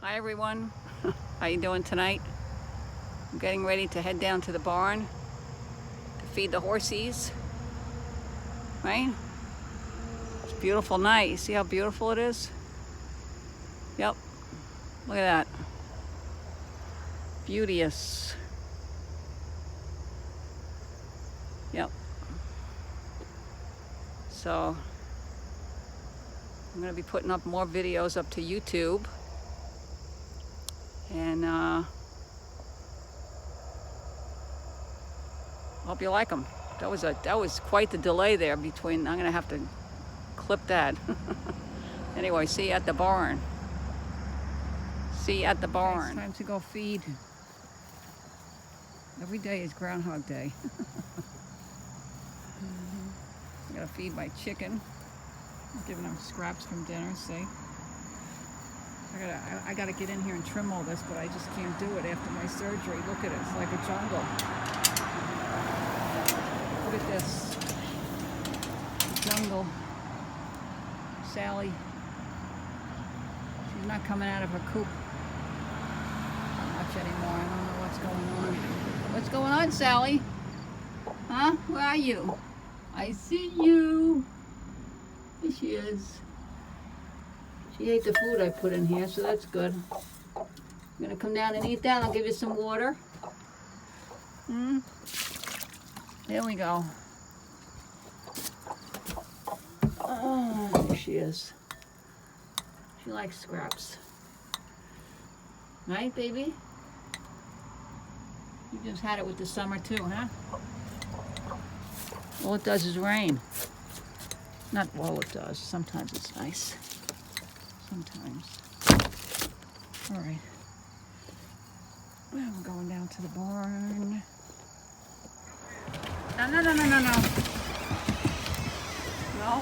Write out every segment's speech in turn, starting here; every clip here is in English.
Hi everyone, how you doing tonight? I'm getting ready to head down to the barn to feed the horsies, right? It's a beautiful night. You see how beautiful it is? Yep, look at that. Beauteous. Yep. So, I'm gonna be putting up more videos up to YouTube. And hope you like them. That was quite the delay there between. I'm gonna have to clip that. Anyway, see you at the barn. See you at the barn. It's time to go feed. Every day is Groundhog Day. I gotta feed my chicken. I'm giving them scraps from dinner. See, I gotta get in here and trim all this, but I just can't do it after my surgery. Look at it, it's like a jungle. Look at this, jungle. Sally, she's not coming out of her coop much anymore. I don't know what's going on. What's going on, Sally? Huh? Where are you? I see you. There she is. She ate the food I put in here, so that's good. I'm gonna come down and eat that. I'll give you some water. There we go. Oh, there she is. She likes scraps. Right, baby? You just had it with the summer too, huh? All it does is rain. Not all it does. Sometimes it's nice. Sometimes. All right. Well, I'm going down to the barn. No. No.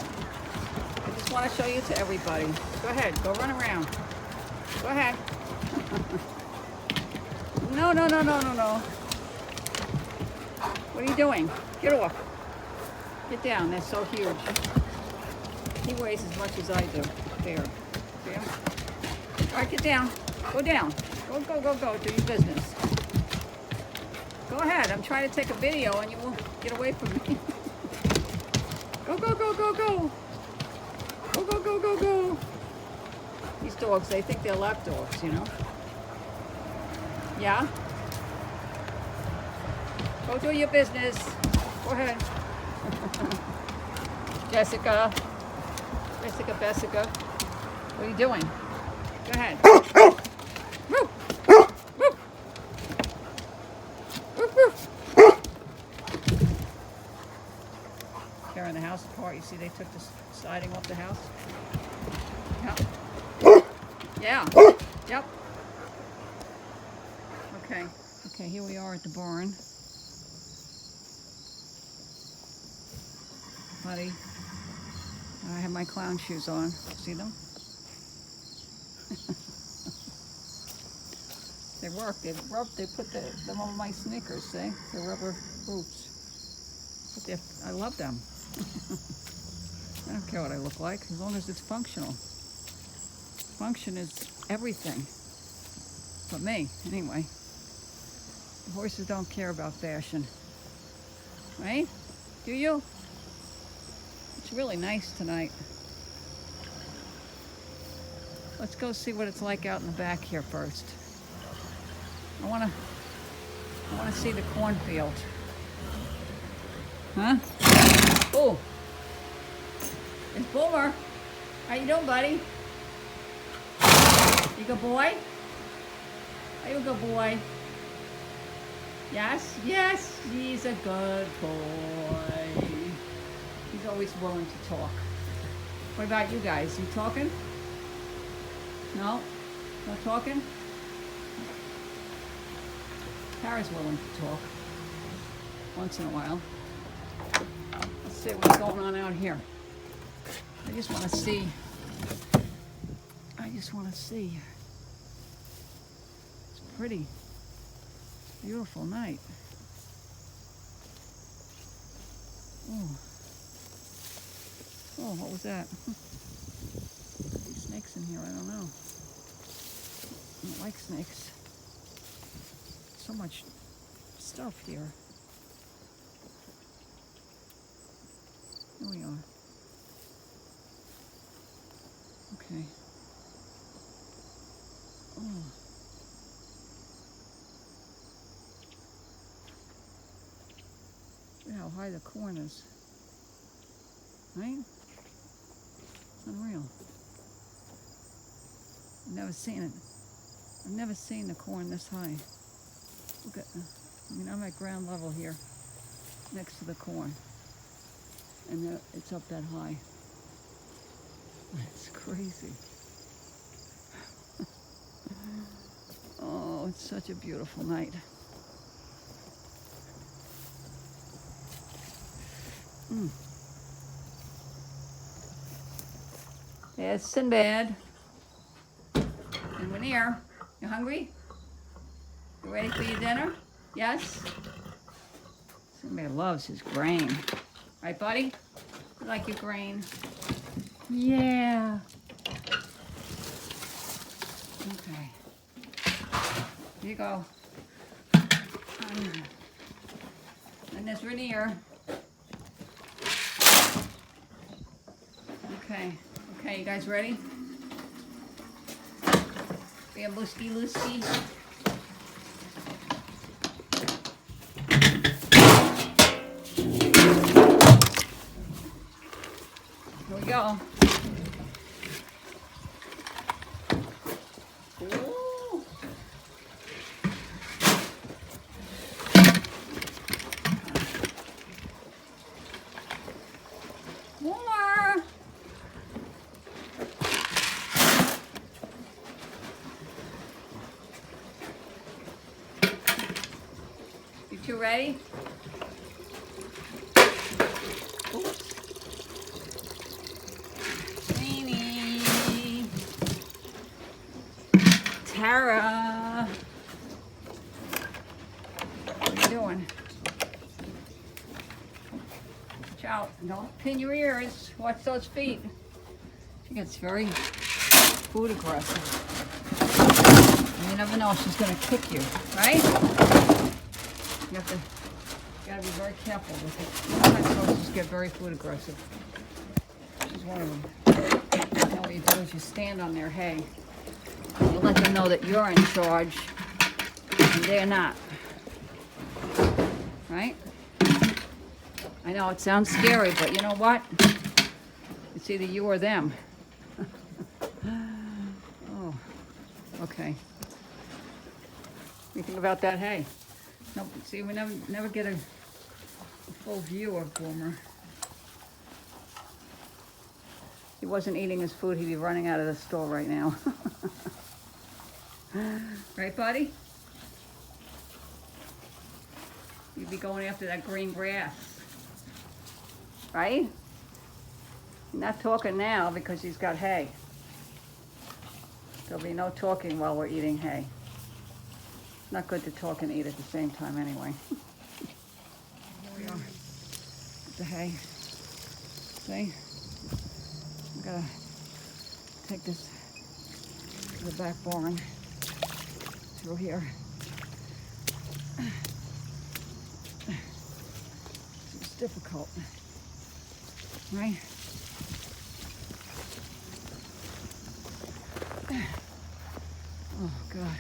I just want to show you to everybody. Go ahead. Go run around. Go ahead. No. What are you doing? Get off. Get down. They're so huge. He weighs as much as I do. There. See him? All right, get down. Go down. Go. Do your business. Go ahead. I'm trying to take a video and you won't get away from me. Go. Go. These dogs, they think they're lap dogs, you know? Yeah? Go do your business. Go ahead. Jessica. What are you doing? Go ahead. Woo! Tearing the house apart. You see they took the siding off the house? Yeah. Yep. Okay, here we are at the barn. Buddy, I have my clown shoes on. See them? They work. They put them on my sneakers, see? They're rubber boots. But I love them. I don't care what I look like, as long as it's functional. Function is everything. For me, anyway. The horses don't care about fashion. Right? Do you? It's really nice tonight. Let's go see what it's like out in the back here first. I wanna see the cornfield. Huh? Oh, it's Boomer. How you doing, buddy? You good boy? Are you a good boy? Yes, he's a good boy. He's always willing to talk. What about you guys? You talking? No? Not talking? Tara's willing to talk. Once in a while. Let's see what's going on out here. I just want to see. It's pretty. Beautiful night. Oh, what was that? Could be snakes in here, I don't know. don't like snakes. So much stuff here. Here we are. Okay. Oh. Look how high the corn is. Right? It's unreal. I've never seen it. I've never seen the corn this high. Look at, I'm at ground level here, next to the corn. And it's up that high. It's crazy. Oh, it's such a beautiful night. There's Sinbad. And Winnear, you hungry? You ready for your dinner? Yes? Sinbad loves his grain. Right, buddy? You like your grain? Yeah. Okay. Here you go. And there's Rainier. Okay. Okay, you guys ready? We have Loosky. Here we go. Ooh. More. You two ready? Oops. Tara, what are you doing? Watch out, don't pin your ears. Watch those feet. She gets very food aggressive. You never know, she's gonna kick you, right? You gotta be very careful with it. Sometimes horses get very food aggressive. She's one of them. And what you do is you stand on their hay. You let them know that you're in charge, and they're not. Right? I know it sounds scary, but you know what? It's either you or them. Oh, okay. What do you think about that hay? No, see, we never get a full view of Boomer. If he wasn't eating his food, he'd be running out of the store right now. Right, buddy? You'd be going after that green grass. Right? You're not talking now because he's got hay. There'll be no talking while we're eating hay. Not good to talk and eat at the same time anyway. Here we are. With the hay. See? I'm gonna take this to the back barn. Through here. It's difficult, right? Oh God,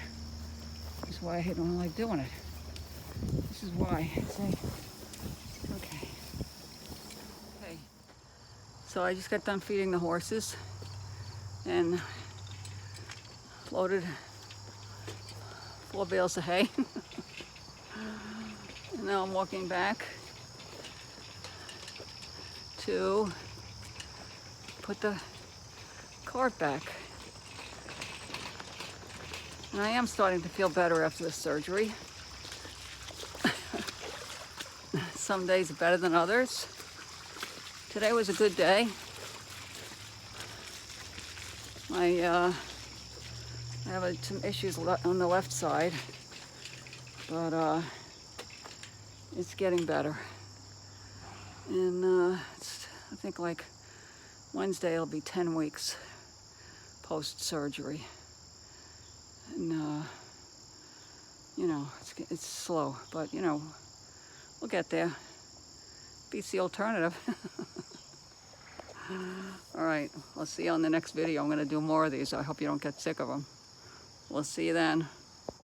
this is why I don't like doing it. This is why. See? Okay. Okay. So I just got done feeding the horses and loaded 4 bales of hay. And now I'm walking back to put the cart back. And I am starting to feel better after the surgery. Some days are better than others. Today was a good day. I have some issues on the left side, but it's getting better. And I think like Wednesday it'll be 10 weeks post-surgery. And it's slow, but you know, we'll get there. Beats the alternative. All right, I'll see you on the next video. I'm going to do more of these. I hope you don't get sick of them. We'll see you then.